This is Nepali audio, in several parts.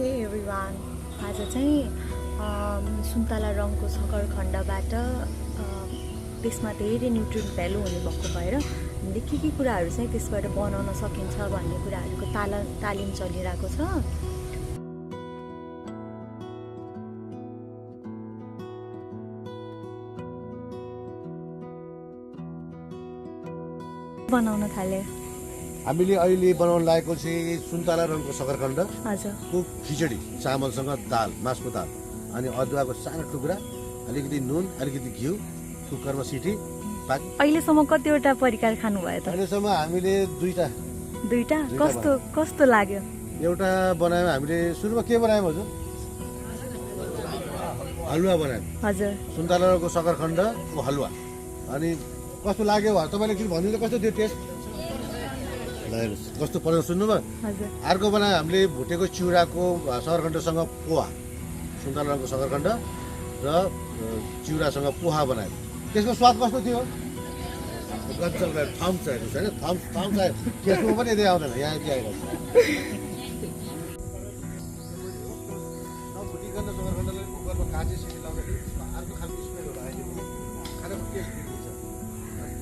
हे एभ्रिवान, आज चाहिँ सुन्तला रङको सकरखण्डबाट त्यसमा धेरै न्युट्रिएन्ट भ्यालु हुने भएको भएर हामीले के कुराहरू चाहिँ त्यसबाट बनाउन सकिन्छ भन्ने कुराहरूको तालिम चलिरहेको छ। बनाउन थाले हामीले अहिले बनाउन लागेको चाहिँ सुन्तला रङको सकरखण्ड हजुर को खिचडी, चामलसँग दाल, मासको दाल अनि अदुवाको सानो टुक्रा, अलिकति नुन, अलिकति घिउ, कुकरमा सिटी पाक्यो। अहिलेसम्म कतिवटा परिकार खानुभयो त? अहिलेसम्म हामीले दुईटा कस्तो लाग्यो? एउटा बनायौँ हामीले। सुरुमा के बनायौँ हजुर? हलुवा बनायौँ हजुर, सुन्तला रङको सकरखण्डको हलुवा। अनि कस्तो लाग्यो तपाईँले एकचोटि भनिदिनु, कस्तो थियो टेस्ट? कस्तो परेको सुन्नुभयो? हजुर। अर्को बनायो हामीले भुटेको चिउराको सकरखण्डसँग पोहा, सुन्तला रङको सकरखण्ड र चिउरासँग पोहा बनायो। त्यसको स्वाद कस्तो थियो? गजब भयो। थम्स आएको छैन, थम्स आयो। त्यसमा पनि यदि आउँदैन, यहाँ यति आएको छ। भुटिकन सकरखण्डलाई कुकरमा काँचे सिटी लाउँदाखेरि अर्को खालको स्मेलहरू आयो। खानाको टेस्ट दिन्छ।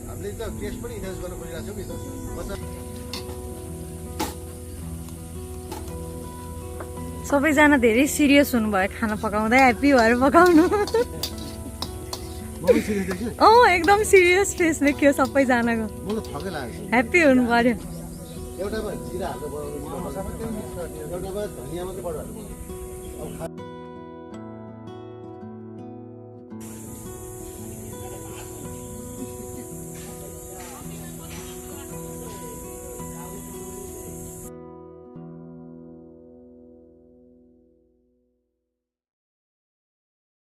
हामीले त टेस्ट पनि इन्हान्स गर्न खोजिरहेको छौँ नि त। सबैजना धेरै सिरियस हुनुभयो खाना पकाउँदा, ह्याप्पी भएर पकाउनु। एकदम सिरियस फेस देखियो सबैजनाको, ह्याप्पी हुनु पर्यो। एउटामा जिरा हाल्नु पर्यो, एउटामा धनिया मात्रै बढाउनु पर्यो।